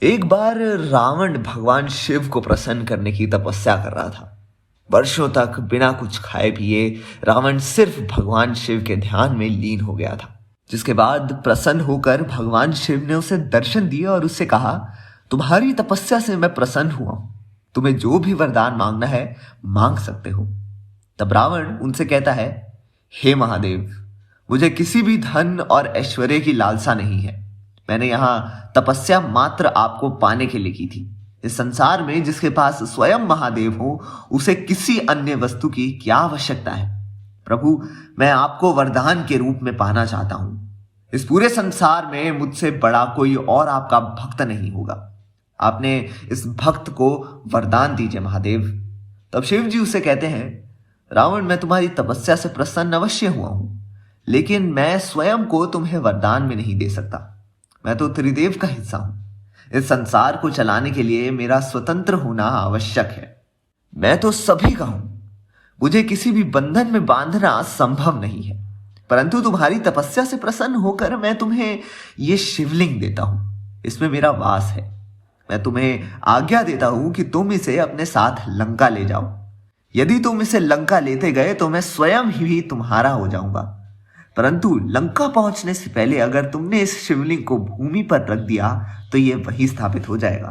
एक बार रावण भगवान शिव को प्रसन्न करने की तपस्या कर रहा था। वर्षों तक बिना कुछ खाए पिए रावण सिर्फ भगवान शिव के ध्यान में लीन हो गया था। जिसके बाद प्रसन्न होकर भगवान शिव ने उसे दर्शन दिए और उससे कहा, तुम्हारी तपस्या से मैं प्रसन्न हुआ हूं, तुम्हें जो भी वरदान मांगना है मांग सकते हो। तब रावण उनसे कहता है, हे महादेव, मुझे किसी भी धन और ऐश्वर्य की लालसा नहीं है। मैंने यहाँ तपस्या मात्र आपको पाने के लिए की थी। इस संसार में जिसके पास स्वयं महादेव हो, उसे किसी अन्य वस्तु की क्या आवश्यकता है। प्रभु, मैं आपको वरदान के रूप में पाना चाहता हूं। इस पूरे संसार में मुझसे बड़ा कोई और आपका भक्त नहीं होगा। आपने इस भक्त को वरदान दीजिए महादेव। तब शिव जी उसे कहते हैं, रावण, मैं तुम्हारी तपस्या से प्रसन्न अवश्य हुआ हूं, लेकिन मैं स्वयं को तुम्हें वरदान में नहीं दे सकता। मैं तो त्रिदेव का हिस्सा हूं। इस संसार को चलाने के लिए मेरा स्वतंत्र होना आवश्यक है। मैं तो सभी का हूं। मुझे किसी भी बंधन में बांधना संभव नहीं है। परंतु तुम्हारी तपस्या से प्रसन्न होकर मैं तुम्हें ये शिवलिंग देता हूं। इसमें मेरा वास है। मैं तुम्हें आज्ञा देता हूं कि तुम इसे अपने साथ लंका ले जाओ। यदि तुम इसे लंका लेते गए तो मैं स्वयं ही तुम्हारा हो जाऊंगा। परंतु लंका पहुंचने से पहले अगर तुमने इस शिवलिंग को भूमि पर रख दिया तो यह वहीं स्थापित हो जाएगा।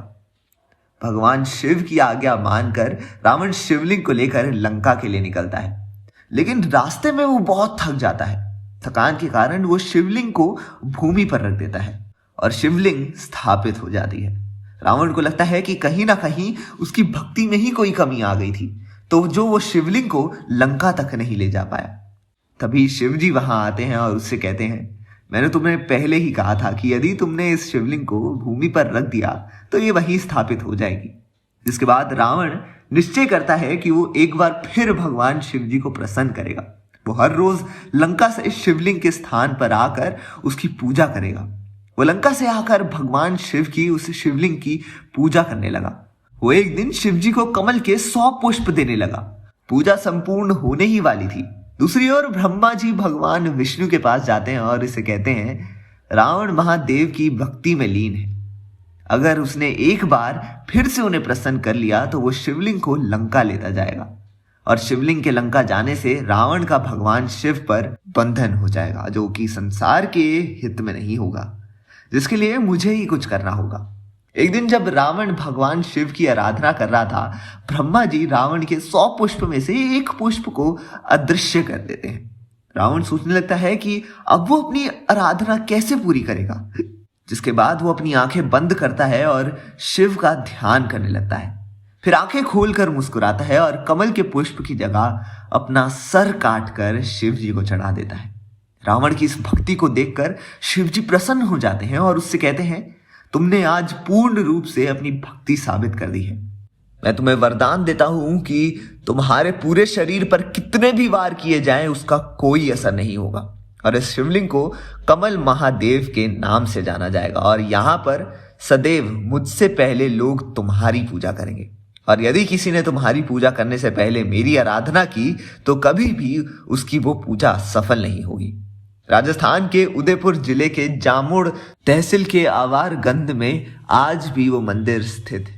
भगवान शिव की आज्ञा मानकर रावण शिवलिंग को लेकर लंका के लिए निकलता है, लेकिन रास्ते में वो बहुत थक जाता है। थकान के कारण वो शिवलिंग को भूमि पर रख देता है और शिवलिंग स्थापित हो जाती है। रावण को लगता है कि कहीं ना कहीं उसकी भक्ति में ही कोई कमी आ गई थी, तो जो वो शिवलिंग को लंका तक नहीं ले जा पाया। तभी शिव जी वहां आते हैं और उससे कहते हैं, मैंने तुम्हें पहले ही कहा था कि यदि तुमने इस शिवलिंग को भूमि पर रख दिया तो ये वहीं स्थापित हो जाएगी। जिसके बाद रावण निश्चय करता है कि वो एक बार फिर भगवान शिव जी को प्रसन्न करेगा। वो हर रोज लंका से इस शिवलिंग के स्थान पर आकर उसकी पूजा करेगा। वो लंका से आकर भगवान शिव की उस शिवलिंग की पूजा करने लगा। वो एक दिन शिव जी को कमल के 100 पुष्प देने लगा। पूजा संपूर्ण होने ही वाली थी। दूसरी ओर ब्रह्मा जी भगवान विष्णु के पास जाते हैं और इसे कहते हैं, रावण महादेव की भक्ति में लीन है। अगर उसने एक बार फिर से उन्हें प्रसन्न कर लिया तो वो शिवलिंग को लंका लेता जाएगा और शिवलिंग के लंका जाने से रावण का भगवान शिव पर बंधन हो जाएगा, जो कि संसार के हित में नहीं होगा, जिसके लिए मुझे ही कुछ करना होगा। एक दिन जब रावण भगवान शिव की आराधना कर रहा था, ब्रह्मा जी रावण के 100 पुष्प में से एक पुष्प को अदृश्य कर देते हैं। रावण सोचने लगता है कि अब वो अपनी आराधना कैसे पूरी करेगा। जिसके बाद वो अपनी आंखें बंद करता है और शिव का ध्यान करने लगता है। फिर आंखें खोलकर मुस्कुराता है और कमल के पुष्प की जगह अपना सर काट कर शिव जी को चढ़ा देता है। रावण की इस भक्ति को देखकर शिव जी प्रसन्न हो जाते हैं और उससे कहते हैं, तुमने आज पूर्ण रूप से अपनी भक्ति साबित कर दी है। मैं तुम्हें वरदान देता हूं कि तुम्हारे पूरे शरीर पर कितने भी वार किए जाएं उसका कोई असर नहीं होगा और इस शिवलिंग को कमल महादेव के नाम से जाना जाएगा और यहां पर सदैव मुझसे पहले लोग तुम्हारी पूजा करेंगे। और यदि किसी ने तुम्हारी पूजा करने से पहले मेरी आराधना की तो कभी भी उसकी वो पूजा सफल नहीं होगी। राजस्थान के उदयपुर जिले के जामोड़ तहसील के आवारगंज में आज भी वो मंदिर स्थित है।